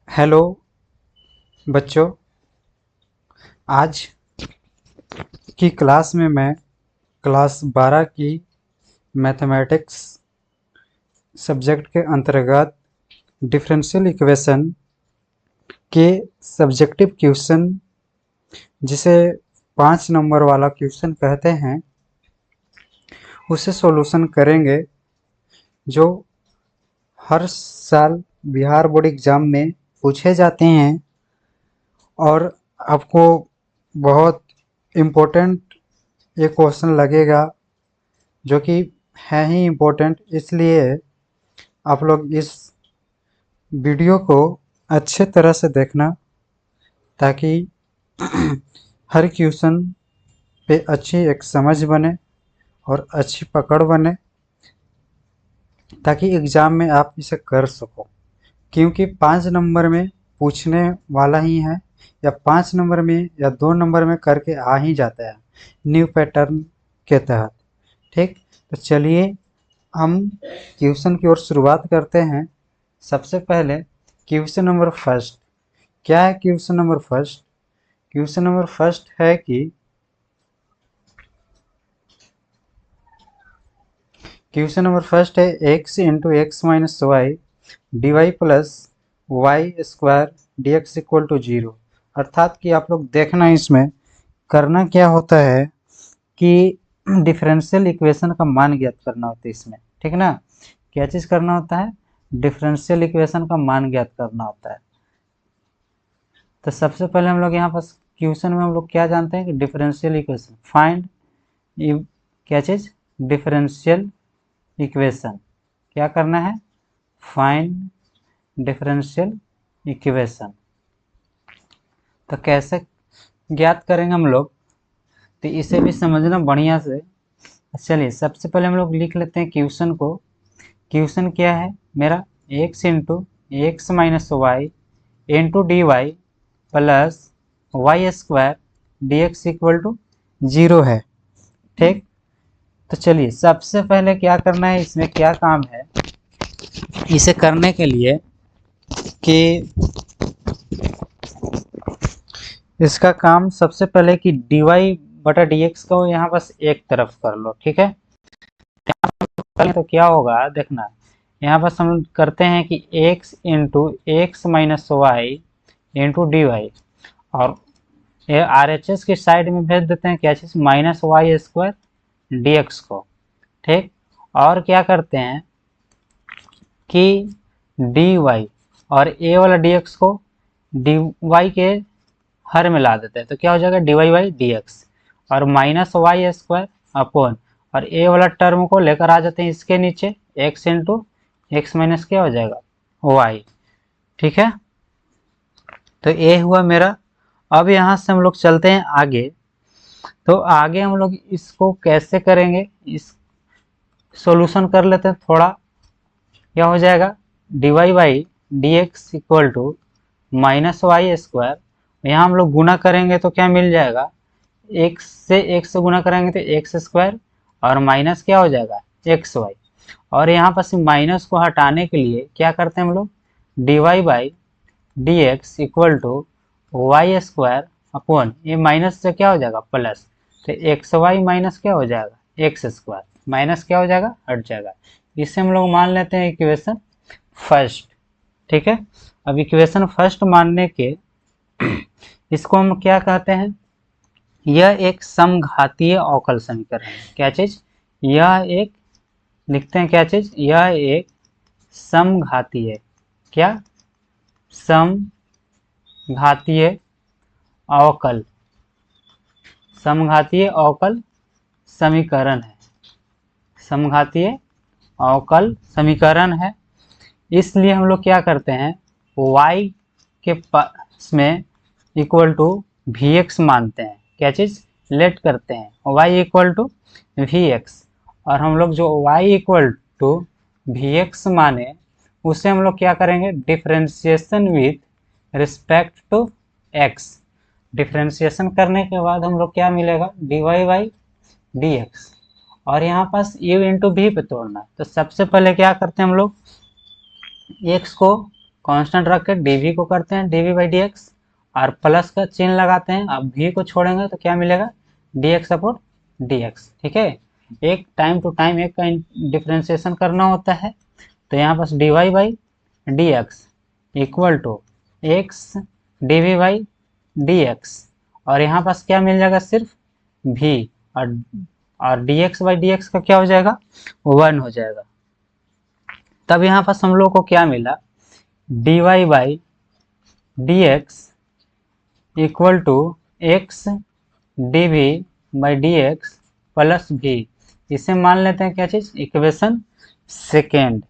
Hello बच्चों, आज की क्लास में मैं क्लास 12 की मैथमेटिक्स सब्जेक्ट के अंतर्गत डिफरेंशियल इक्वेशन के सब्जेक्टिव क्वेश्चन, जिसे 5 नंबर वाला क्वेश्चन कहते हैं, उसे सॉल्यूशन करेंगे, जो हर साल बिहार बोर्ड एग्ज़ाम में पूछे जाते हैं और आपको बहुत इम्पोर्टेंट ये क्वेश्चन लगेगा, जो कि है ही इम्पोर्टेंट। इसलिए आप लोग इस वीडियो को अच्छे तरह से देखना, ताकि हर क्वेश्चन पे अच्छी एक समझ बने और अच्छी पकड़ बने, ताकि एग्ज़ाम में आप इसे कर सको। क्योंकि 5 नंबर में पूछने वाला ही है, या 5 नंबर में या 2 नंबर में करके आ ही जाता है न्यू पैटर्न के तहत। ठीक, तो चलिए हम क्वेश्चन की ओर शुरुआत करते हैं। सबसे पहले क्वेश्चन नंबर फर्स्ट। क्या है question number first? Question number first है कि क्वेश्चन नंबर फर्स्ट है x into x minus y d y plus y square d x equal to 0। अर्थात कि आप लोग देखना, इसमें करना क्या होता है कि डिफरेंशियल इक्वेशन का मान ज्ञात करना होता है इसमें। ठीक ना? क्या चीज़ करना होता है? डिफरेंशियल इक्वेशन का मान ज्ञात करना होता है। तो सबसे पहले हम लोग यहाँ पर क्वेश्चन में हम लोग क्या जानते हैं कि डिफरेंशियल इक्वेशन फाइंड, क्या चीज़? Differential equation. क्या करना है? Find differential equation. तो कैसे ज्ञात करेंगे हम लोग, तो इसे भी समझना बढ़िया से। चलिए सबसे पहले हम लोग लिख लेते हैं क्वेश्चन को। क्वेश्चन क्या है मेरा? x into x minus y into d y plus y square d x equal to 0 है। ठीक, तो चलिए सबसे पहले क्या करना है, इसमें क्या काम है इसे करने के लिए कि इसका काम सबसे पहले कि डी वाई बटा डी एक्स को यहाँ बस एक तरफ कर लो। ठीक है, तो क्या होगा देखना, यहाँ बस हम करते हैं कि x into x minus y into d y, और ये आर एच एस की साइड में भेज देते हैं क्या चीज़? Minus y square d x को। ठीक, और क्या करते हैं कि डी वाई और ए वाला डी एक्स को डी वाई के हर में ला देते हैं, तो क्या हो जाएगा? D y by d x, और माइनस वाई स्क्वायर अपॉन, और ए वाला टर्म को लेकर आ जाते हैं इसके नीचे, एक्स इंटू एक्स माइनस क्या हो जाएगा? वाई। ठीक है, तो ये हुआ मेरा। अब यहाँ से हम लोग चलते हैं आगे। तो आगे हम लोग इसको कैसे करेंगे, इस सॉल्यूशन कर लेते हैं थोड़ा। क्या हो जाएगा? D y by d x equal to minus y square, यहाँ हम लोग गुना करेंगे तो क्या मिल जाएगा? एक्स से गुना करेंगे तो एक्स स्क्वायर, और माइनस क्या हो जाएगा? X y. और यहाँ पर माइनस को हटाने के लिए क्या करते हैं हम लोग? D y by d x equal to y square upon, ये माइनस से क्या हो जाएगा? प्लस, तो एक्स वाई माइनस क्या हो जाएगा? एक्स स्क्वायर, माइनस क्या हो जाएगा? हट जाएगा। इसे हम लोग मान लेते हैं इक्वेशन फर्स्ट। ठीक है, अब इक्वेशन फर्स्ट मानने के इसको हम क्या कहते हैं? यह एक समघातीय अवकल समीकरण है। क्या चीज? यह एक, लिखते हैं क्या चीज? यह एक समघातीय, क्या? समघातीय अवकल, समघातीय अवकल समीकरण है। समघातीय अवकल समीकरण है, इसलिए हम लोग क्या करते हैं? y के पास में इक्वल टू वी एक्स मानते हैं। क्या चीज़? लेट करते हैं y equal to v x, और हम लोग जो y equal to v x माने उसे हम लोग क्या करेंगे? Differentiation with respect to x। डिफ्रेंशिएशन करने के बाद हम लोग क्या मिलेगा? D y by d x, और यहाँ पास u इंटू वी पे तोड़ना। तो सबसे पहले क्या करते हैं हम लोग? x को कांस्टेंट रख के dv को करते हैं dv बाई dx और प्लस का चिन्ह लगाते हैं। अब v को छोड़ेंगे तो क्या मिलेगा, dx अपॉन dx। ठीक है, एक टाइम टू टाइम एक का डिफ्रेंसिएशन करना होता है। तो यहाँ पास dy by dx equal to x dv by dx और यहाँ पास क्या मिल जाएगा, सिर्फ v और dx बाई dx का क्या हो जाएगा, 1 हो जाएगा। तब यहाँ पास हम लोग को क्या मिला, dy by dx equal to x dv by dx plus v। इसे मान लेते हैं क्या चीज, इक्वेशन सेकेंड।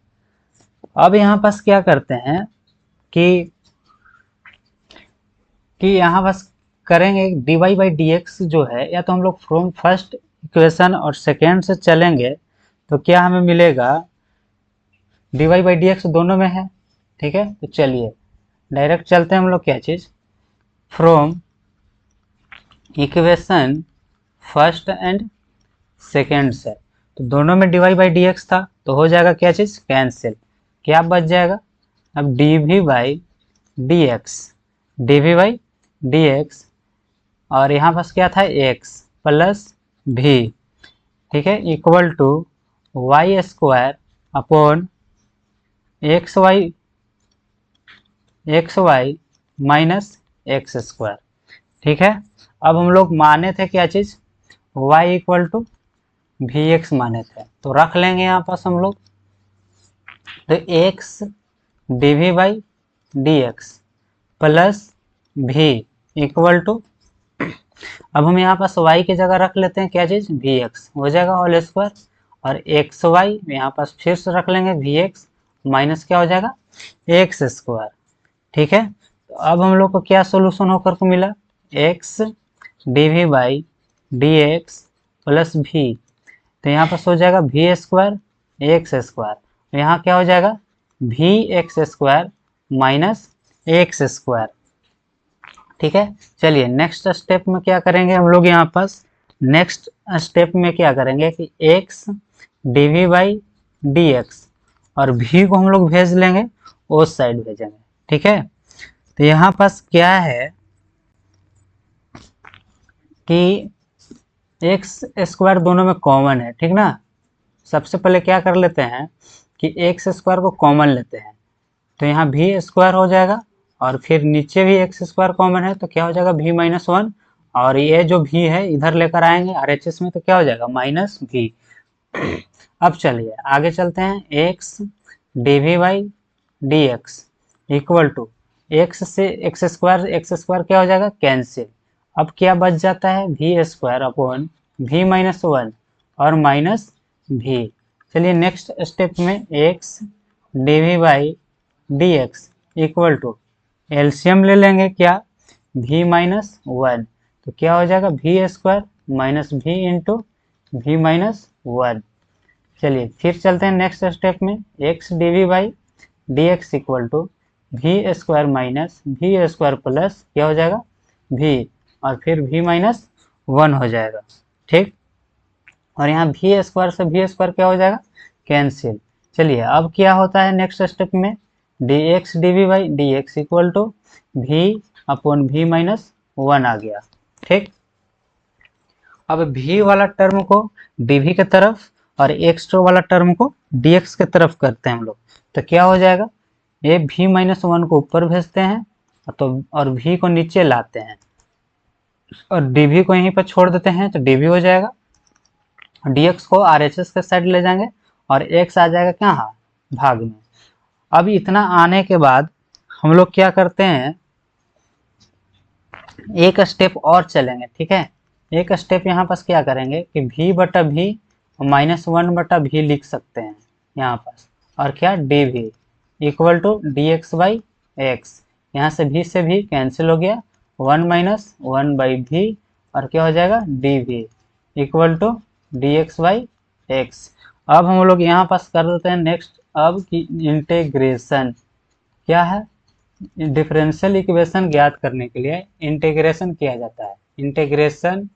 अब यहाँ पास क्या करते हैं कि यहाँ पास करेंगे dy बाई dx जो है, या तो हम लोग फ्रॉम फर्स्ट इक्वेशन और सेकेंड से चलेंगे तो क्या हमें मिलेगा, dy बाई dx दोनों में है। ठीक है, तो चलिए डायरेक्ट चलते हैं हम लोग क्या चीज, from equation first and second से। तो दोनों में dy बाई dx था तो हो जाएगा क्या चीज, कैंसिल। क्या बच जाएगा, अब dv बाई dx और यहाँ पास क्या था, x प्लस v। ठीक है, equal to y square upon x y minus x square. ठीक है, अब हम लोग माने थे क्या चीज, y equal to v x माने थे, तो रख लेंगे यहाँ पास हम लोग। तो x dv by dx plus v equal to, अब हम यहाँ पास y की जगह रख लेते हैं क्या चीज, vx हो जाएगा होल स्क्वायर और एक्स वाई यहाँ पास फिर से रख लेंगे vx माइनस क्या हो जाएगा, एक्स स्क्वायर। ठीक है, तो अब हम लोग को क्या सोल्यूशन होकर को मिला, x dv by dx plus v। तो यहाँ पास हो जाएगा v स्क्वायर एक्स स्क्वायर, यहाँ क्या हो जाएगा v x square minus x square. ठीक है, चलिए नेक्स्ट स्टेप में क्या करेंगे हम लोग, यहाँ पास नेक्स्ट स्टेप में क्या करेंगे कि x dv बाई dx और v को हम लोग भेज लेंगे, उस साइड भेजेंगे। ठीक है, तो यहाँ पास क्या है कि एक्स स्क्वायर दोनों में कॉमन है। ठीक ना, सबसे पहले क्या कर लेते हैं कि एक्स स्क्वायर को कॉमन लेते हैं, तो यहाँ भी स्क्वायर हो जाएगा और फिर नीचे भी एक्स स्क्वायर कॉमन है तो क्या हो जाएगा v माइनस 1 और ये जो v है इधर लेकर आएंगे RHS में तो क्या हो जाएगा माइनस v। अब चलिए आगे चलते हैं, x dv by dx equal to x से एक्स स्क्वायर क्या हो जाएगा, कैंसिल। अब क्या बच जाता है, v square upon v minus 1 और माइनस v। चलिए नेक्स्ट स्टेप में x dv by dx equal to LCM ले लेंगे क्या, v माइनस 1 तो क्या हो जाएगा v square minus v into v minus 1। चलिए फिर चलते हैं नेक्स्ट स्टेप में, x dv by dx equal to v square minus v square plus क्या हो जाएगा v और फिर v माइनस 1 हो जाएगा। ठीक, और यहाँ v स्क्वायर से v स्क्वायर क्या हो जाएगा, कैंसिल। चलिए अब क्या होता है नेक्स्ट स्टेप में, dx dv by dx equal to v upon v minus 1 आ गया। ठीक, अब v वाला टर्म को dv के तरफ और x वाला टर्म को dx के तरफ करते हैं हम लोग, तो क्या हो जाएगा, ये v माइनस 1 को ऊपर भेजते हैं तो और v को नीचे लाते हैं और dv को यहीं पर छोड़ देते हैं तो dv हो जाएगा, dx को RHS के साइड ले जाएंगे और x आ जाएगा क्या, हाँ भाग में। अब इतना आने के बाद हम लोग क्या करते हैं, एक स्टेप और चलेंगे। ठीक है, एक स्टेप यहाँ पास क्या करेंगे कि v बटा v माइनस 1 बटा v लिख सकते हैं यहाँ पास, और क्या dv equal to dx by x, यहाँ से v कैंसिल हो गया, 1 माइनस 1 बाई v और क्या हो जाएगा dv equal to dx by x. अब हम लोग यहाँ पास कर देते हैं नेक्स्ट, अब की इंटीग्रेशन क्या है, डिफरेंशियल इक्वेशन ज्ञात करने के लिए इंटीग्रेशन किया जाता है, इंटीग्रेशन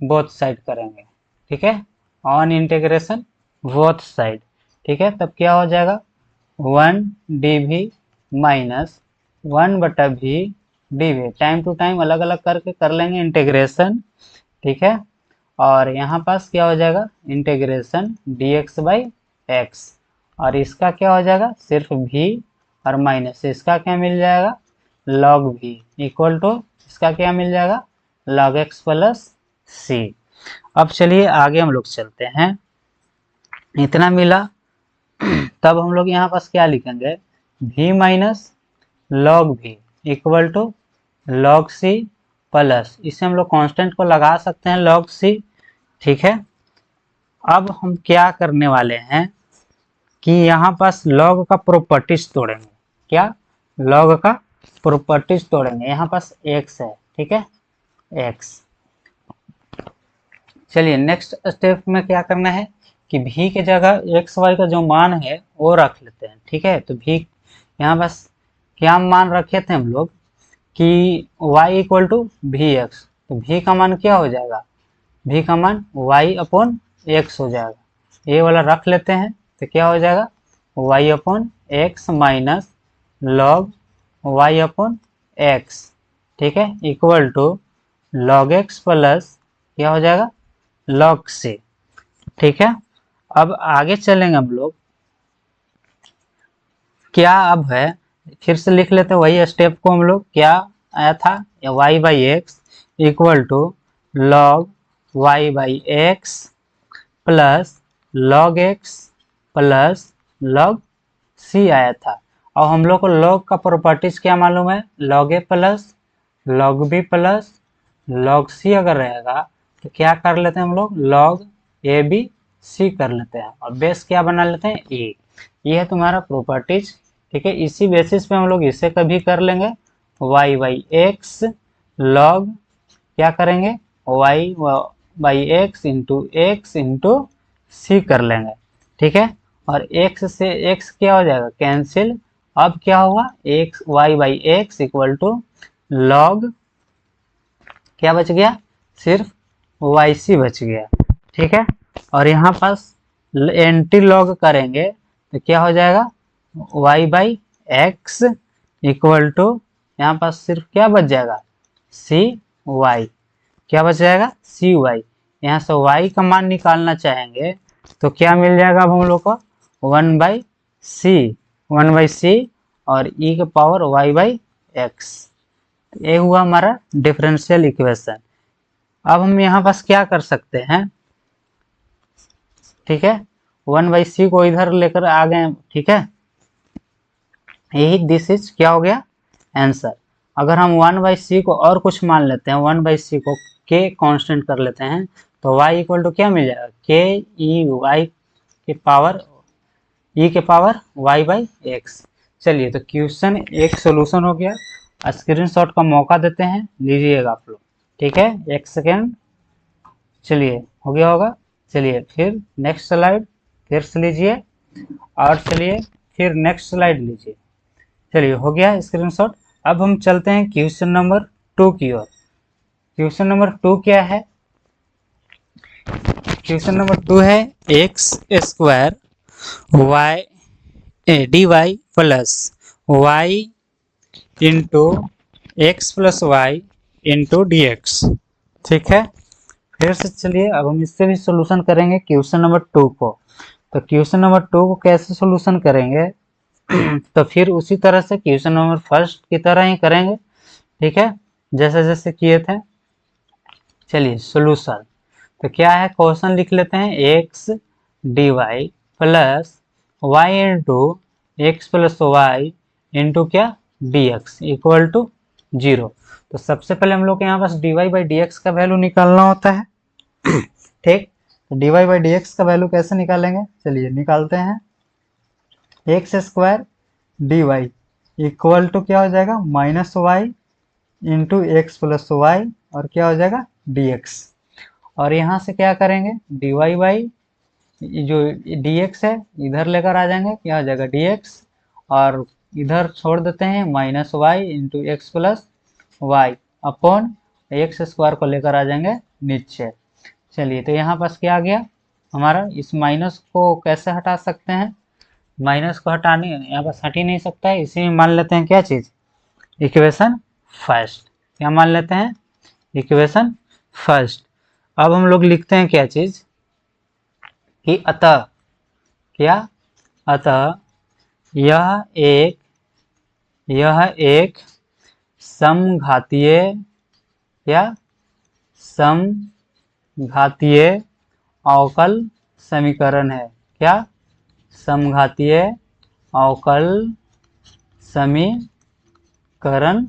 बोथ साइड करेंगे। ठीक है, ऑन इंटीग्रेशन बोथ साइड। ठीक है, तब क्या हो जाएगा 1 dv minus 1/v dv। Time to time अलग अलग करके कर लेंगे इंटीग्रेशन, ठीक है। और यहाँ पास क्या हो जाएगा, इंटीग्रेशन dx/x, और इसका क्या हो जाएगा, सिर्फ v और माइनस इसका क्या मिल जाएगा, log v इक्वल टू इसका क्या मिल जाएगा, log x प्लस c। अब चलिए आगे हम लोग चलते हैं। इतना मिला तब हम लोग यहाँ पास क्या लिखेंगे, v minus log v equal to log c plus, इसे हम लोग कांस्टेंट को लगा सकते हैं log c, ठीक है। अब हम क्या करने वाले हैं कि यहाँ पास log का प्रॉपर्टीज तोड़ेंगे। क्या, log का प्रॉपर्टीज तोड़ेंगे। यहाँ पास x है, ठीक है, x। चलिए नेक्स्ट स्टेप में क्या करना है कि v के जगह x y का जो मान है वो रख लेते हैं, ठीक है। तो v यहाँ पास क्या मान रखे थे हम लोग कि y equal to v x, तो v का मान क्या हो जाएगा, v का मान y अपॉन x हो जाएगा। ये वाला रख लेते हैं तो क्या हो जाएगा, y upon x minus log y upon x, ठीक है, equal to log x plus क्या हो जाएगा, log c, ठीक है। अब आगे चलेंगे हम लोग, क्या अब है फिर से लिख लेते हैं वही स्टेप को हम लोग। क्या आया था, y/x equal to log y/x plus log x plus log c आया था। और हम लोग को log का प्रॉपर्टीज क्या मालूम है, log a plus log b plus log c अगर रहेगा तो क्या कर लेते हैं हम लोग, log a b c कर लेते हैं और बेस क्या बना लेते हैं, a। ये है तुम्हारा प्रॉपर्टीज, ठीक है। इसी बेसिस पे हम लोग इसे कभी कर लेंगे, y/x log क्या करेंगे, y/x into x into c कर लेंगे, ठीक है। और x से x क्या हो जाएगा, कैंसिल। अब क्या हुआ, x y/x equal to log क्या बच गया, सिर्फ yc बच गया, ठीक है। और यहाँ पास एंटी लॉग करेंगे तो क्या हो जाएगा, y/x इक्वल टू यहाँ पास सिर्फ क्या बच जाएगा, cy, क्या बच जाएगा, cy। यहाँ से y का मान निकालना चाहेंगे तो क्या मिल जाएगा अब हम लोग को, 1/c और e के पावर y/x। ये हुआ हमारा डिफरेंशियल इक्वेशन। अब हम यहाँ पास क्या कर सकते हैं, ठीक है, 1/c को इधर लेकर आ गए, ठीक है। यही दिस इज क्या हो गया, आंसर। अगर हम 1/c को और कुछ मान लेते हैं, 1/c को k कांस्टेंट कर लेते हैं तो y इक्वल टू क्या मिल जाएगा, k e y के पावर e के पावर y/x। चलिए तो क्वेश्चन एक सोल्यूशन हो गया। स्क्रीनशॉट का मौका देते हैं, लीजिएगा आप लोग, ठीक है, 1 सेकेंड। चलिए हो गया होगा। चलिए फिर नेक्स्ट स्लाइड फिर से लीजिए, और चलिए फिर नेक्स्ट स्लाइड लीजिए। चलिए हो गया स्क्रीनशॉट। अब हम चलते हैं क्वेश्चन नंबर 2 की ओर। क्वेश्चन नंबर 2 क्या है, क्वेश्चन नंबर 2 है x square dy plus y into x plus y into d x, ठीक है। फिर से चलिए अब हम इससे भी सोल्यूशन करेंगे क्वेश्चन नंबर 2 को। तो क्वेश्चन नंबर 2 को कैसे सोल्यूशन करेंगे तो फिर उसी तरह से क्वेश्चन नंबर 1 की तरह ही करेंगे, ठीक है, जैसे जैसे किए थे। चलिए सोल्यूशन, तो क्या है, क्वेश्चन लिख लेते हैं, x d y plus y into x plus y into क्या डी एक्स इक्वल टू 0। तो सबसे पहले हम लोग के यहाँ पास dy/dx का वैल्यू निकालना होता है, ठीक। तो dy/dx का वैल्यू कैसे निकालेंगे, चलिए निकालते हैं। X square d y equal to क्या हो जाएगा, minus y into x plus y और क्या हो जाएगा डी एक्स। और यहाँ से क्या करेंगे, डी वाई बाई जो डी एक्स है इधर लेकर आ जाएंगे, क्या हो जाएगा डी एक्स, और इधर छोड़ देते हैं minus y into x plus y upon x square को लेकर आ जाएंगे नीचे। चलिए तो यहाँ पास क्या आ गया हमारा, इस माइनस को कैसे हटा सकते हैं, माइनस को हटाने यहाँ पर हट ही नहीं सकता है, इसी में मान लेते हैं क्या चीज, इक्वेशन फर्स्ट। क्या मान लेते हैं, इक्वेशन फर्स्ट। अब हम लोग लिखते हैं क्या चीज कि अतः, क्या, अतः यह एक समघातीय या समघातीय अवकल समीकरण है। क्या, समघातीय अवकल समीकरण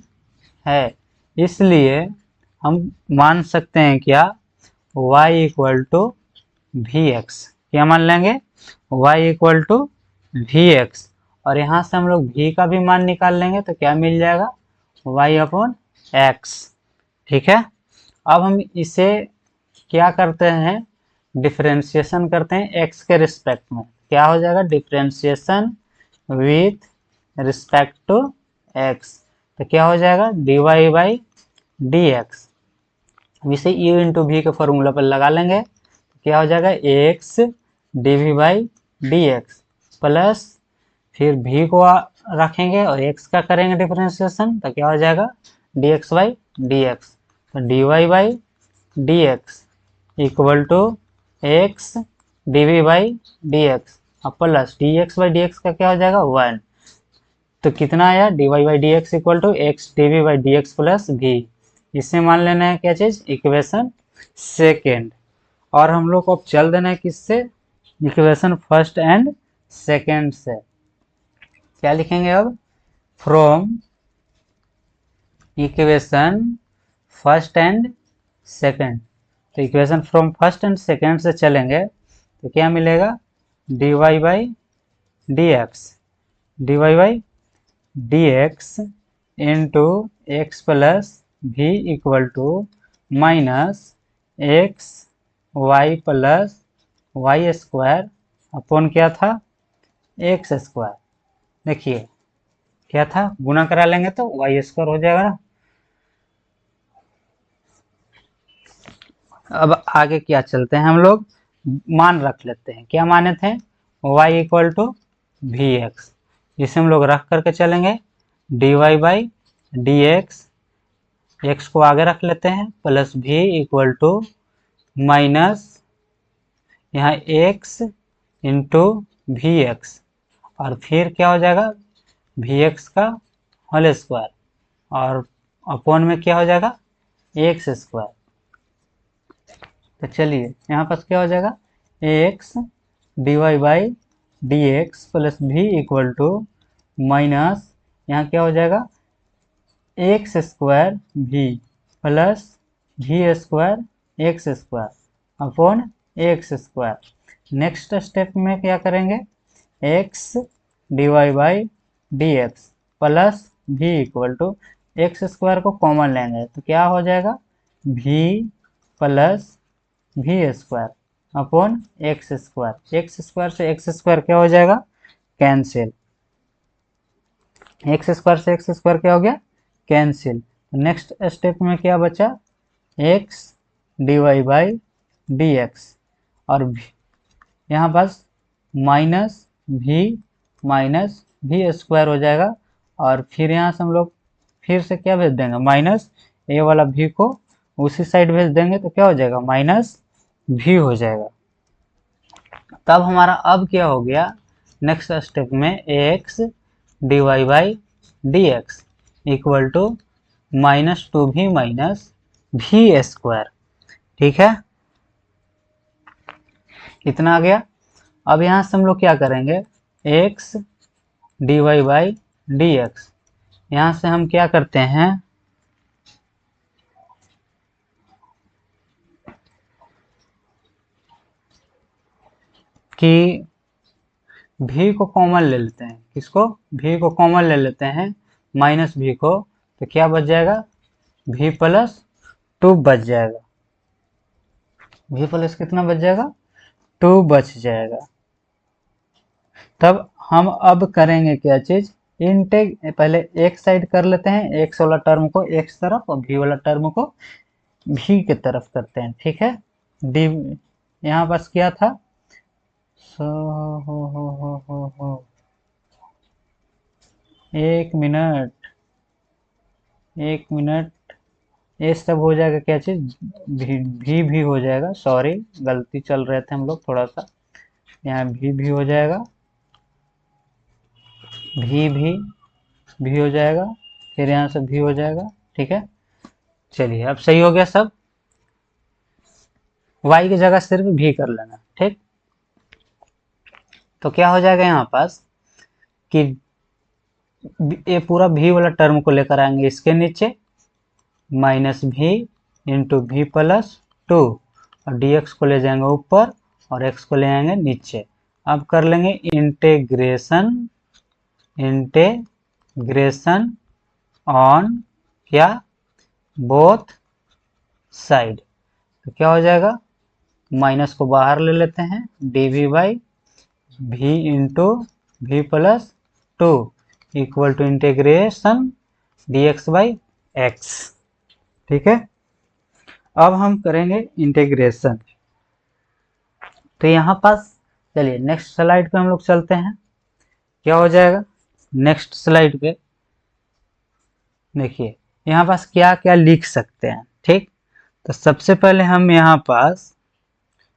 है। इसलिए हम मान सकते हैं क्या, y equal to v x. क्या मान लेंगे, y equal to v x. और यहाँ से हम लोग v का भी मान निकाल लेंगे तो क्या मिल जाएगा, y अपॉन एक्स। ठीक है, अब हम इसे क्या करते हैं, डिफरेंशिएशन करते हैं x के रिस्पेक्ट में। क्या हो जाएगा, differentiation with respect to x। तो क्या हो जाएगा, dy बाई डी एक्स। इसे u इंटू वी के फॉर्मूला पर लगा लेंगे तो क्या हो जाएगा, x d v by d x plus फिर v को रखेंगे और x का करेंगे डिफरेंशिएशन तो क्या हो जाएगा, dx बाई डी एक्स। तो dy by d x equal to x d v by d x और plus d x by d x का क्या हो जाएगा, 1। तो कितना आया, dy by d x equal to x d v by d x plus v. इससे मान लेना है क्या चीज, इक्वेशन सेकेंड। और हम लोग को अब चल देना है किससे, इक्वेशन फर्स्ट एंड सेकेंड से। क्या लिखेंगे अब, from equation first and second. तो equation from first and second से चलेंगे तो क्या मिलेगा, dy by d x, dy by d x into x plus v equal to minus x y plus y square upon क्या था, x square. देखिए क्या था, गुना करा लेंगे तो वाई स्क्वायर हो जाएगा ना। अब आगे क्या चलते हैं हम लोग, मान रख लेते हैं। क्या माने थे, y equal to v x, जिसे हम लोग रख करके चलेंगे dy बाई डी एक्स को आगे रख लेते हैं plus v equal to minus यहाँ x इंटू वी एक्स और फिर क्या हो जाएगा, वी एक्स का होल स्क्वायर और अपॉन में क्या हो जाएगा, एक्स स्क्वायर। तो चलिए यहाँ पास क्या हो जाएगा, x d y by d x plus v equal to minus यहाँ क्या हो जाएगा, x square v plus v square x square upon x square. Next step में क्या करेंगे, x d y by d x plus v equal to x square को common लेंगे तो क्या हो जाएगा, v plus v square upon x square. X square से एक्स स्क्वायर क्या हो जाएगा, कैंसिल। एक्स स्क्वायर से एक्स स्क्वायर क्या हो गया, कैंसिल। नेक्स्ट स्टेप में क्या बचा, x d y by d x और यहाँ पास माइनस भी स्क्वायर हो जाएगा और फिर यहाँ से हम लोग फिर से क्या भेज देंगे, माइनस ए वाला भी को उसी साइड भेज देंगे तो क्या हो जाएगा, माइनस भी हो जाएगा। तब हमारा अब क्या हो गया, नेक्स्ट स्टेप में x d y by d x equal to minus two भी माइनस भी स्क्वायर। ठीक है, कितना आ गया। अब यहाँ से हम लोग क्या करेंगे, x d y by d x, यहाँ से हम क्या करते हैं कि भी को कॉमन ले लेते हैं। किसको, भी को कॉमन ले लेते हैं, माइनस भी को, तो क्या बच जाएगा, भी प्लस टू बच जाएगा। भी प्लस कितना बच जाएगा, टू बच जाएगा। तब हम अब करेंगे क्या चीज, इनटेक पहले एक साइड कर लेते हैं, एक्स वाला टर्म को एक्स तरफ और भी वाला टर्म को भी के तरफ करते हैं। ठीक है, डी यहाँ पास क्या था, एक मिनट, एक मिनट, ये सब हो जाएगा क्या चीज, भी हो जाएगा, सॉरी गलती चल रहे थे हम लोग थोड़ा सा, यहाँ भी हो जाएगा, भी हो जाएगा, फिर यहाँ से भी हो जाएगा। ठीक है, चलिए अब सही हो गया सब, y की जगह सिर्फ भी कर लेना। ठीक, तो क्या हो जाएगा यहाँ पास कि ये पूरा भी वाला टर्म को लेकर आएंगे इसके नीचे, माइनस भी इंटू भी प्लस 2, और dx को ले जाएंगे ऊपर और x को ले आएंगे नीचे। अब कर लेंगे इंटेग्रेशन, इंटेग्रेशन ऑन क्या, बोथ साइड। तो क्या हो जाएगा, माइनस को बाहर ले लेते हैं, dv बाई भी इंटू भी plus 2 equal to integration dx by x. ठीक है, अब हम करेंगे इंटेग्रेशन। तो यहाँ पास चलिए नेक्स्ट स्लाइड पे हम लोग चलते हैं, क्या हो जाएगा नेक्स्ट स्लाइड पे, देखिए यहाँ पास क्या क्या लिख सकते हैं। ठीक, तो सबसे पहले हम यहाँ पास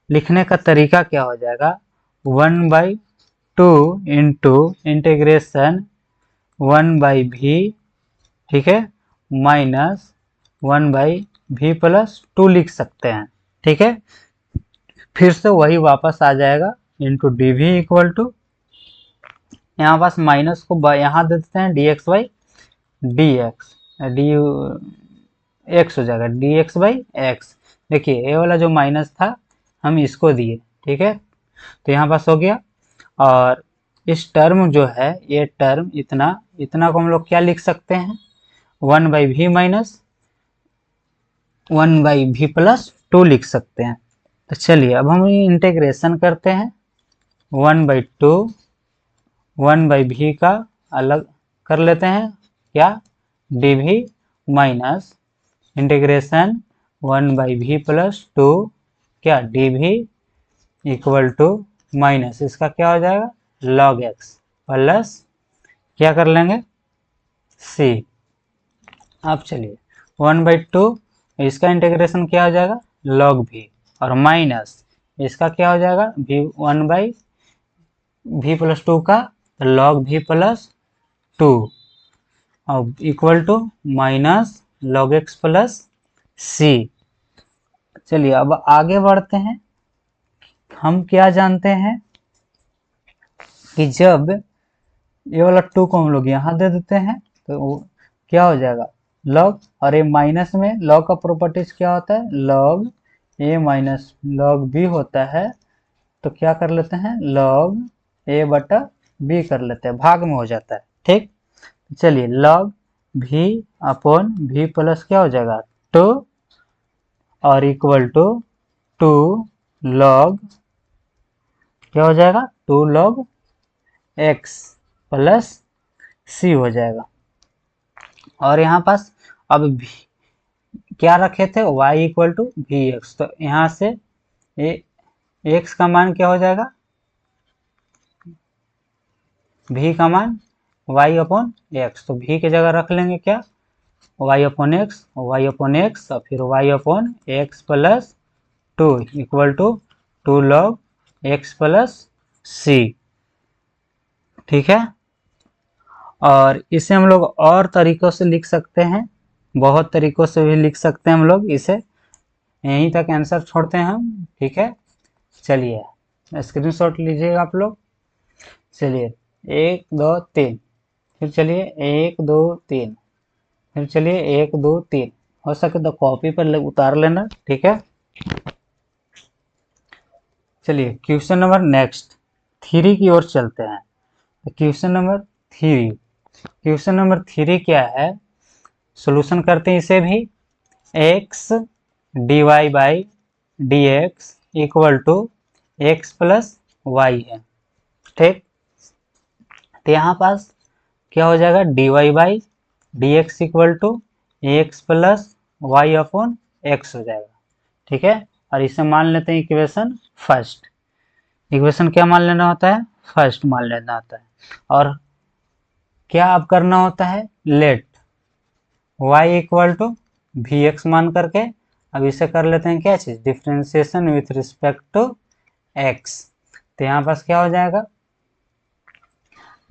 लिखने का तरीका क्या हो जाएगा, 1/2 इंटू इंटीग्रेशन 1/v, ठीक है, माइनस 1/v प्लस 2 लिख सकते हैं। ठीक है, फिर से वही वापस आ जाएगा into d v equal to, यहाँ पास माइनस को यहाँ दे देते हैं dx by d x, d x हो जाएगा dx बाई एक्स। देखिए ये वाला जो माइनस था हम इसको दिए, ठीक है, तो यहाँ पास हो गया। और इस टर्म जो है, ये टर्म इतना इतना को हम लोग क्या लिख सकते हैं, 1/v माइनस 1/v प्लस 2 लिख सकते हैं। तो चलिए अब हम इंटीग्रेशन करते हैं, 1/2 1/v का अलग कर लेते हैं क्या, dv minus integration 1/v plus 2 क्या dv इक्वल टू माइनस इसका क्या हो जाएगा log x प्लस क्या कर लेंगे c। अब चलिए 1/2 इसका इंटीग्रेशन क्या हो जाएगा log v, और माइनस इसका क्या हो जाएगा v 1/v प्लस 2 का log v प्लस 2, और equal to minus log x plus c। चलिए अब आगे बढ़ते हैं, हम क्या जानते हैं कि जब ये वाला 2 को हम लोग यहाँ दे देते हैं तो क्या हो जाएगा log, और ये माइनस में log का प्रॉपर्टीज क्या होता है, log a minus log b होता है, तो क्या कर लेते हैं log a बटा b कर लेते हैं, भाग में हो जाता है। ठीक, चलिए log v upon v plus क्या हो जाएगा 2, और इक्वल टू 2 log क्या हो जाएगा 2 log x प्लस c हो जाएगा। और यहाँ पास अब क्या रखे थे y equal to v x, तो यहाँ से x का मान क्या हो जाएगा, v का मान y अपॉन एक्स, तो v की जगह रख लेंगे क्या y अपॉन एक्स, और फिर y upon x plus 2 equal to 2 log x plus c। ठीक है, और इसे हम लोग और तरीकों से लिख सकते हैं, बहुत तरीकों से भी लिख सकते हैं हम लोग इसे, यहीं तक आंसर छोड़ते हैं हम। ठीक है, चलिए स्क्रीनशॉट लीजिएगा आप लोग। चलिए 1 2 3, फिर चलिए 1 2 3, फिर चलिए 1 2 3, हो सके तो कॉपी पर उतार लेना। ठीक है, चलिए क्वेश्चन नंबर नेक्स्ट 3 की ओर चलते हैं। क्वेश्चन नंबर 3, क्वेश्चन नंबर 3 क्या है, सॉल्यूशन करते हैं इसे भी, x dy by d x equal to x plus y है। ठीक, तो यहाँ पास क्या हो जाएगा dy by d x equal to x plus y upon x हो जाएगा। ठीक है, और इसे मान लेते हैं इक्वेशन फर्स्ट, इक्वेशन क्या मान लेना होता है, फर्स्ट मान लेना होता है। और क्या अब करना होता है, let y equal to v x मान करके अब इसे कर लेते हैं क्या चीज, differentiation with respect to x। तो यहाँ पास क्या हो जाएगा,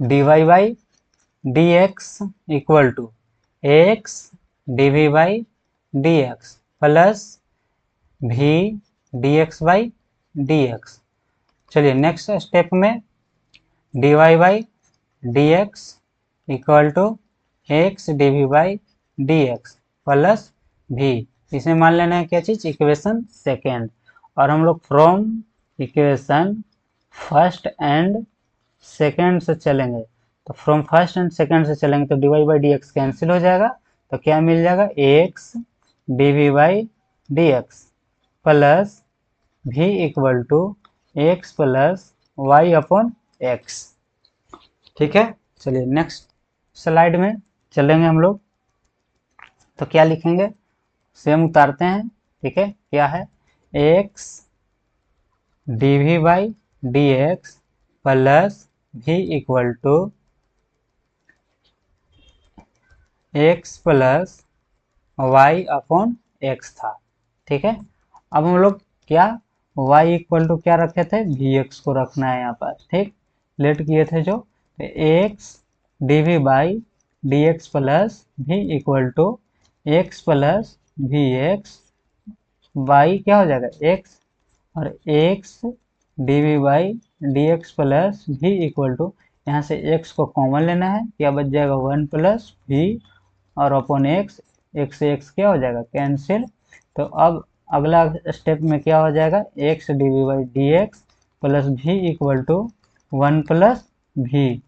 dy by dx equal to x dv by dx plus v dx by dx। चलिए नेक्स्ट स्टेप में dy by dx equal to x dv by dx plus v, इसमें मान लेना है क्या चीज, इक्वेशन सेकेंड। और हम लोग from equation first and second से चलेंगे, तो फ्रॉम फर्स्ट एंड सेकेंड से चलेंगे तो dy बाई dx कैंसिल हो जाएगा, तो क्या मिल जाएगा, x dv by dx plus v equal to x plus y upon x। ठीक है, चलिए नेक्स्ट स्लाइड में चलेंगे हम लोग, तो क्या लिखेंगे, सेम उतारते हैं। ठीक है, क्या है, x dv by dx plus v equal to x plus y upon x था। ठीक है, अब हम लोग क्या y इक्वल टू क्या रखे थे, vx को रखना है यहाँ पर। ठीक, लेट किए थे जो, x dv by dx plus v equal to x plus vx by क्या हो जाएगा x, और x dv by dx plus v equal to, यहाँ से x को कॉमन लेना है, क्या बच जाएगा 1 प्लस v और अपॉन x, x से x क्या हो जाएगा, कैंसिल। तो अब अगला स्टेप में क्या हो जाएगा, x dv by dx plus v equal to 1 plus v।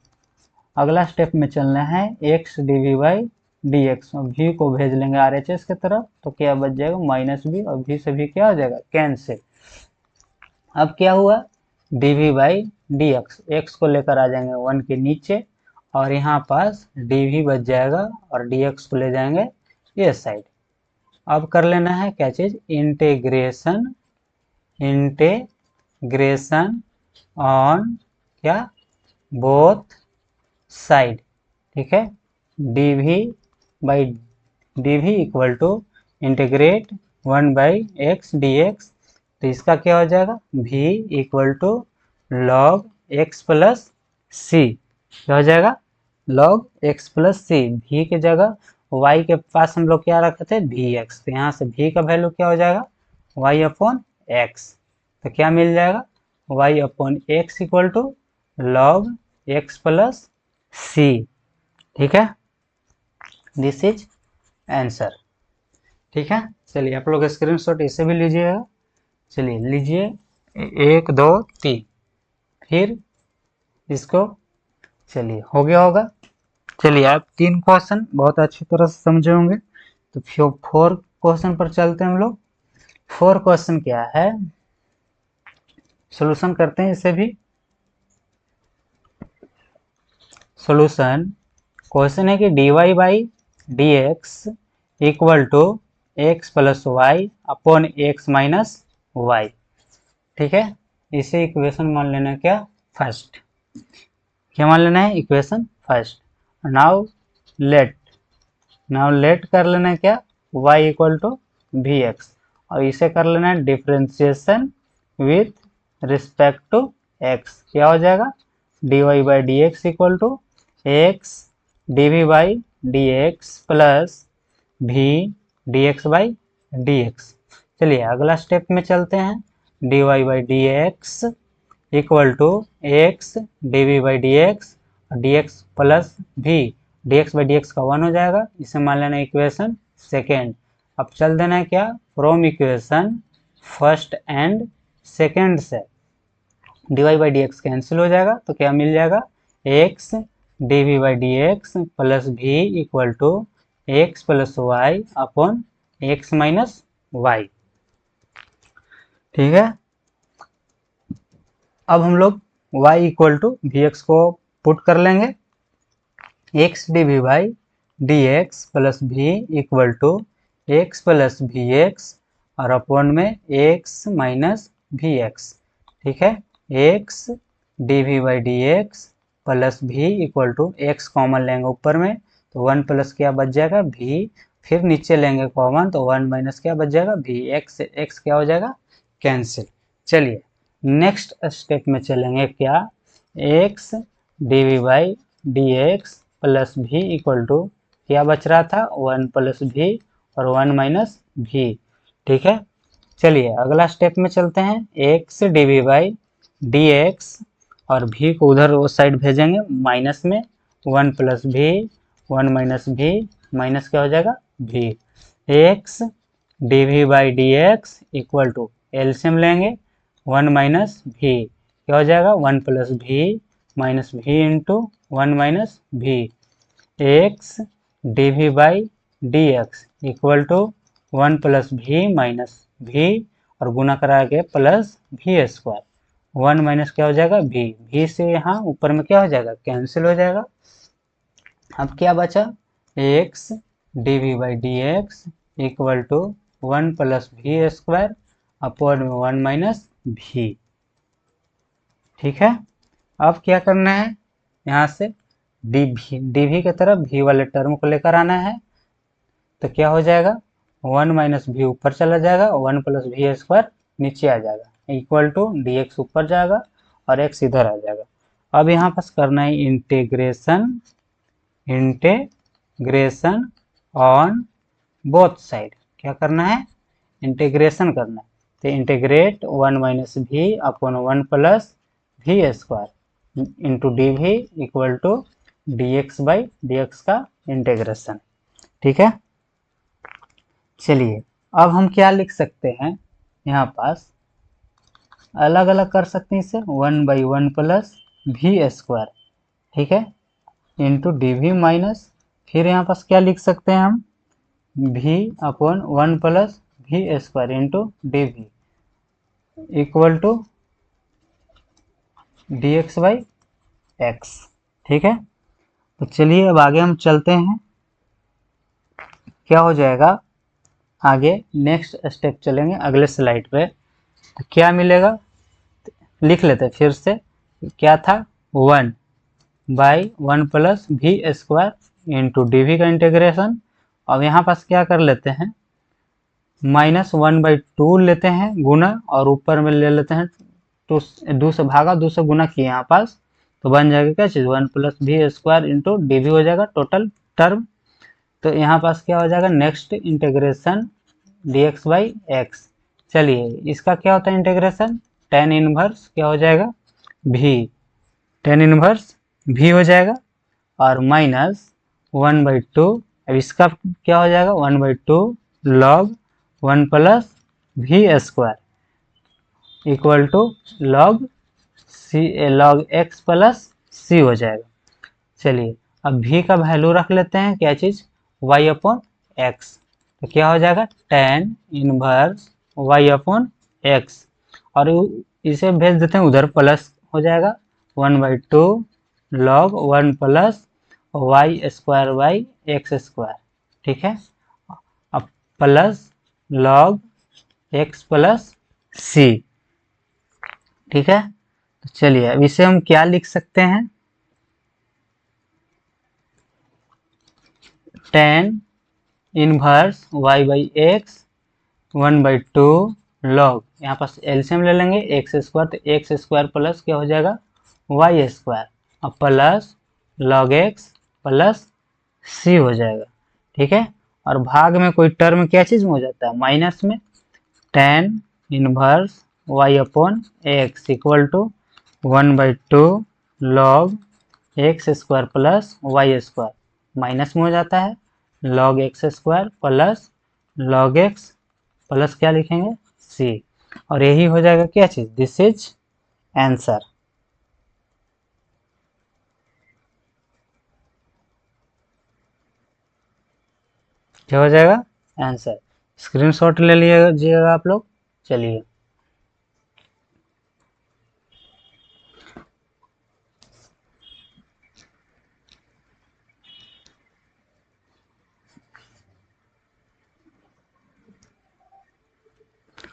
अगला स्टेप में चलना है x dv बाई dx, और v को भेज लेंगे RHS की तरफ, तो क्या बच जाएगा माइनस v, और v से v क्या हो जाएगा, कैंसिल। अब क्या हुआ, dv बाई dx, x को लेकर आ जाएंगे 1 के नीचे, और यहाँ पास dv बच जाएगा और dx को ले जाएंगे ये साइड। अब कर लेना है क्या चीज, इंटीग्रेशन, इंटीग्रेशन ऑन क्या, बोथ साइड। ठीक है, dv by dv equal to integrate 1 by x dx, तो इसका क्या हो जाएगा, v equal to log x plus c, क्या हो जाएगा, log x plus c. v की जगह y के पास हम लोग क्या रखे थे, vx, तो यहाँ से v का वैल्यू क्या हो जाएगा, y अपॉन x, तो क्या मिल जाएगा, y upon x equal to log x plus c. ठीक है, दिस इज आंसर। ठीक है, चलिए आप लोग स्क्रीनशॉट इसे भी लीजिएगा। चलिए लीजिए 1 2 3, फिर इसको, चलिए हो गया होगा। चलिए आप 3 क्वेश्चन बहुत अच्छी तरह से समझे होंगे, तो फिर 4 क्वेश्चन पर चलते हैं हम लोग। 4 क्वेश्चन क्या है, सॉल्यूशन करते हैं इसे भी। सॉल्यूशन क्वेश्चन है कि dy by dx equal to x plus y upon x minus y. ठीक है, इसे इक्वेशन मान लेना क्या, फर्स्ट, क्या मान लेना है, इक्वेशन फर्स्ट। नाउ लेट कर लेना है क्या, y equal to v x, और इसे कर लेना है differentiation with respect to x, क्या हो जाएगा, dy by d x equal to x dv by dx plus v dx by dx। चलिए अगला स्टेप में चलते हैं, dy by dx equal to x dv by dx, dx plus v, dx by dx का 1 हो जाएगा, इसे मान लेना इक्वेशन सेकेंड। अब चल देना है क्या, from equation first and second से dy बाई dx कैंसिल हो जाएगा, तो क्या मिल जाएगा, x dv by dx plus v equal to x plus y upon x minus y. ठीक है, अब हम लोग y इक्वल टू vx को पुट कर लेंगे, x dv by dx plus v equal to x plus vx और upon में x माइनस vx। ठीक है, x dv by dx plus भी इक्वल टू एक्स कॉमन लेंगे ऊपर में तो 1 प्लस क्या बच जाएगा भी, फिर नीचे लेंगे कॉमन तो 1 माइनस क्या बच जाएगा भी, एक्स क्या हो जाएगा कैंसिल। चलिए नेक्स्ट स्टेप में चलेंगे, क्या x d v by d x plus भी इक्वल टू क्या बच रहा था 1 प्लस भी और 1 माइनस भी। ठीक है, चलिए अगला स्टेप में चलते हैं, x d v by d x और भी को उधर उस साइड भेजेंगे माइनस में 1 प्लस भी 1 माइनस भी माइनस क्या हो जाएगा भी, x d v by d x equal to LCM लेंगे 1 माइनस भी क्या हो जाएगा 1 plus v minus v into 1 minus v, x d v by d x equal to 1 plus v minus v और गुना करा के प्लस भी स्क्वायर, 1 माइनस क्या हो जाएगा भी से यहाँ ऊपर में क्या हो जाएगा कैंसिल हो जाएगा। अब क्या बचा x d v by d x equal to 1 plus v square upon में 1 माइनस भी। ठीक है, अब क्या करना है, यहाँ से डी की तरफ भी वाले टर्म को लेकर आना है तो क्या हो जाएगा 1 माइनस भी ऊपर चला जाएगा 1 प्लस भी स्क्वायर नीचे आ जाएगा इक्वल टू डी एक्स ऊपर जाएगा और एक्स इधर आ जाएगा। अब यहाँ पास करना है इंटीग्रेशन ऑन बोथ साइड, क्या करना है इंटीग्रेशन करना है तो integrate 1 minus v upon 1 plus v square into d v equal to d x by d x का इंटीग्रेशन। ठीक है, चलिए अब हम क्या लिख सकते हैं, यहाँ पास अलग अलग कर सकते हैं इसे 1 बाई 1 प्लस भी स्क्वायर, ठीक है इंटू डी भी माइनस, फिर यहाँ पास क्या लिख सकते हैं हम v upon 1 plus v square into d v equal to d x by x. ठीक है, तो चलिए अब आगे हम चलते हैं, क्या हो जाएगा आगे नेक्स्ट स्टेप चलेंगे अगले स्लाइड पे तो क्या मिलेगा, लिख लेते हैं फिर से, क्या था 1 by 1 plus v square into d we का इंटीग्रेशन। अब यहाँ पास क्या कर लेते हैं माइनस 1 बाई 2 लेते हैं गुना और ऊपर में ले लेते हैं तो 2 से भागा 2 से गुना किए यहाँ पास तो बन जाएगा क्या चीज़ 1 plus v square into d we हो जाएगा टोटल टर्म। तो यहाँ पास क्या हो जाएगा next integration d x by x. चलिए इसका क्या होता है इंटीग्रेशन tan इनवर्स क्या हो जाएगा भी, tan इनवर्स भी हो जाएगा और माइनस 1 बाई 2, अब इसका क्या हो जाएगा 1 by 2 log 1 plus v square equal to log x plus c हो जाएगा। चलिए अब भी का वैल्यू रख लेते हैं क्या चीज़ y अपॉन एक्स, तो क्या हो जाएगा tan inverse y upon x और इसे भेज देते हैं उधर प्लस हो जाएगा 1 by 2 log 1 plus y square by x square. ठीक है, अब plus log x plus c. ठीक है, तो चलिए अब इसे हम क्या लिख सकते हैं tan inverse y by x 1 by 2 log, यहाँ पास एलसीएम ले लेंगे एक्स स्क्वायर तो एक्स स्क्वायर प्लस क्या हो जाएगा वाई स्क्वायर और plus log x plus c हो जाएगा। ठीक है, और भाग में कोई टर्म क्या चीज़ में हो जाता है माइनस में tan inverse y upon x equal to 1 by 2 log x square plus y square minus में हो जाता है log x square plus log x plus क्या लिखेंगे सी और यही हो जाएगा क्या चीज़ दिस इज आंसर। क्या हो जाएगा आंसर, स्क्रीनशॉट ले लीजिएगा आप लोग। चलिए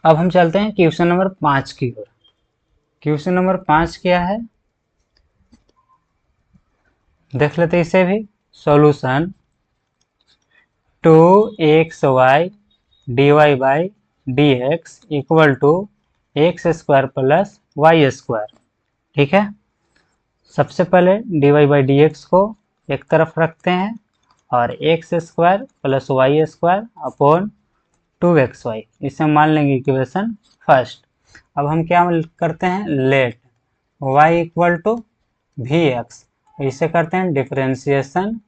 अब हम चलते हैं क्वेश्चन नंबर 5 की ओर। क्वेश्चन नंबर 5 क्या है, देख लेते इसे भी। Solution 2xy dy by d x equal to x square plus y square. ठीक है, सबसे पहले dy बाई डी एक्स को एक तरफ रखते हैं और x square plus y square upon 2xy, इसे मान लेंगे इक्वेशन फर्स्ट। अब हम क्या करते हैं, let y equal to v x, इसे करते हैं differentiation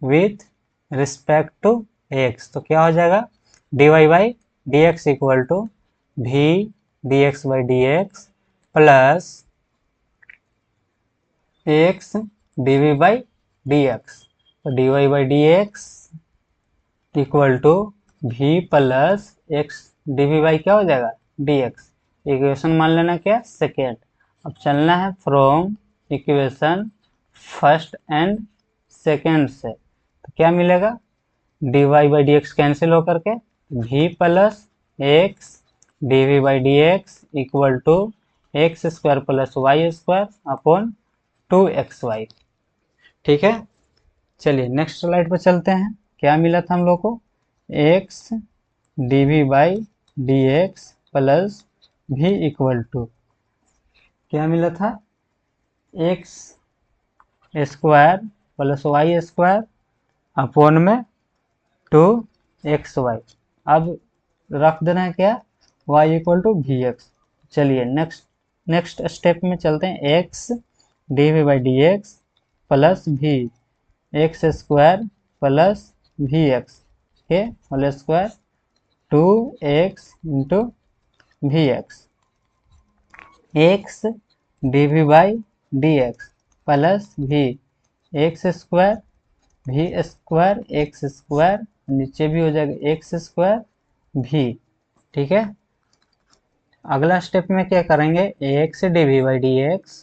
with respect to x। तो क्या हो जाएगा, dy by d x equal to v d x by d x plus x d v by d x. तो d y by d x equal to v plus x d v by क्या हो जाएगा, D x. Equation मान लेना क्या, second. अब चलना है from equation first and second से, तो क्या मिलेगा, d y by d x cancel होकर के v plus x d v by d x equal to x square plus y square upon 2xy। ठीक है, चलिए नेक्स्ट स्लाइड पर चलते हैं। क्या मिला था हम लोग को, x d v by d x plus v equal to क्या मिला था, x square plus y square upon में 2xy। अब रख देना है क्या, y equal to v x. चलिए नेक्स्ट स्टेप में चलते हैं, x d v by d x plus v x square plus v x के whole square 2x into v x. X d v by d x plus v x square x square, नीचे भी हो जाएगा x square we. ठीक है, अगला step में क्या करेंगे, x d v by d x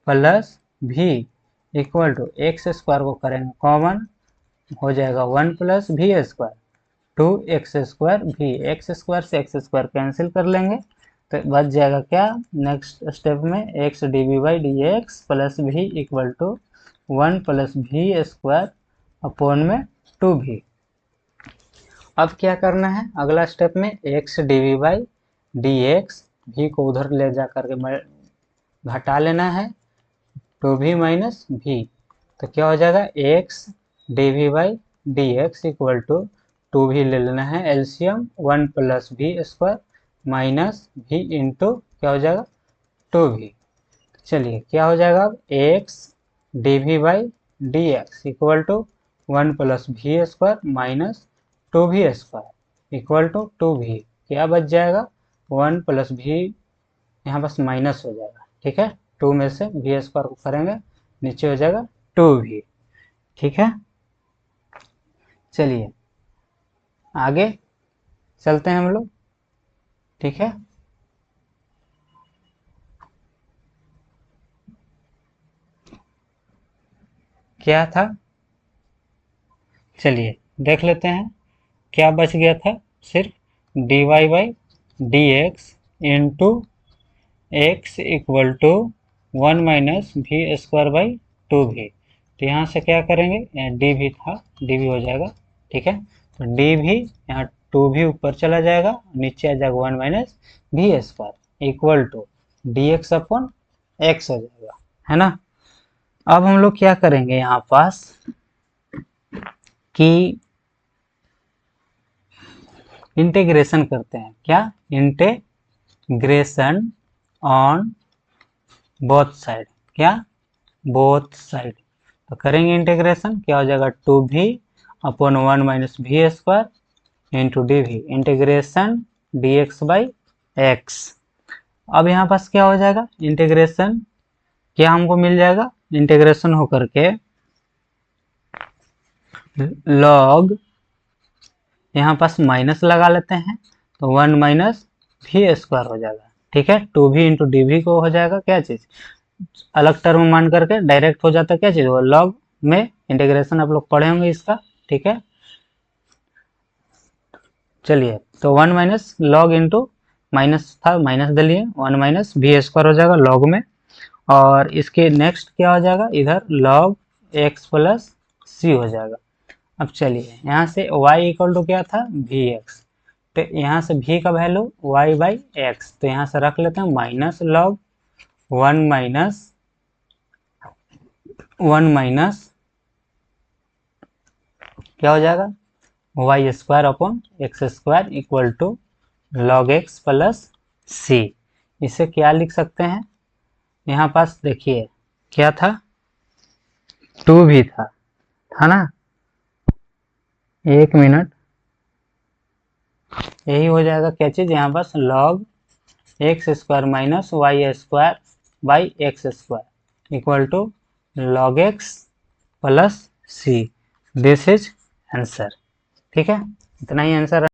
plus भी इक्वल टू एक्स स्क्वायर को करेंगे कॉमन, हो जाएगा 1 plus v square 2x square v. X square से एक्स स्क्वायर कैंसिल कर लेंगे तो बच जाएगा क्या, नेक्स्ट स्टेप में x d v by d x plus v equal to 1 plus v square upon में 2v। अब क्या करना है, अगला स्टेप में x d v by d x भी को उधर ले जा करके घटा लेना है 2v माइनस v। तो क्या हो जाएगा, x d v by d x equal to 2v ले लेना है LCM 1 plus v square minus v into क्या हो जाएगा 2v। चलिए क्या हो जाएगा, अब x d v by d x equal to 1 plus v square minus 2v square equal to 2v। क्या बच जाएगा, 1 प्लस v, यहाँ बस माइनस हो जाएगा। ठीक है, 2 में से वी स्क्वायर को करेंगे नीचे हो जाएगा 2v। ठीक है, चलिए आगे चलते हैं हम लोग। ठीक है, क्या था, चलिए देख लेते हैं। क्या बच गया था, सिर्फ d y by d x into x equal to 1 minus v square by 2v। तो यहाँ से क्या करेंगे, डी भी था, डी भी हो जाएगा। ठीक है, तो डी भी यहाँ 2v ऊपर चला जाएगा, नीचे आ जाएगा 1 minus v square equal to d x upon x हो जाएगा, है ना। अब हम लोग क्या करेंगे यहाँ पास कि इंटीग्रेशन करते हैं। क्या, इंटीग्रेशन ऑन बोथ साइड, क्या, बोथ साइड। तो करेंगे इंटीग्रेशन, क्या हो जाएगा 2v upon 1 minus v square into d v integration d x by x. अब यहाँ पास क्या हो जाएगा, इंटीग्रेशन क्या हमको मिल जाएगा, इंटीग्रेशन होकर के लॉग, यहाँ पास माइनस लगा लेते हैं तो 1 माइनस वी स्क्वायर हो जाएगा। ठीक है, 2v इंटू डी वी को हो जाएगा क्या चीज, अलग टर्म मान करके डायरेक्ट हो जाता है क्या चीज, वो लॉग में इंटीग्रेशन आप लोग पढ़े होंगे इसका। ठीक है, चलिए तो 1 माइनस लॉग इंटू माइनस था, माइनस दलिए 1 माइनस वी स्क्वायर हो जाएगा लॉग में। और इसके नेक्स्ट क्या हो जाएगा, इधर लॉग एक्स प्लस सी हो जाएगा। अब चलिए यहाँ से y इक्वल टू क्या था, वी एक्स, तो यहाँ से v का वैल्यू y बाई एक्स, तो यहाँ से रख लेते हैं माइनस लॉग 1 माइनस क्या हो जाएगा, y square upon x square equal to log x plus c. इसे क्या लिख सकते हैं, यहाँ पास देखिए क्या था, 2 भी था ना, 1 मिनट, यही हो जाएगा क्या चीज यहाँ पास, log x square minus y square by x square equal to log x plus c. This is answer. ठीक है, इतना ही आंसर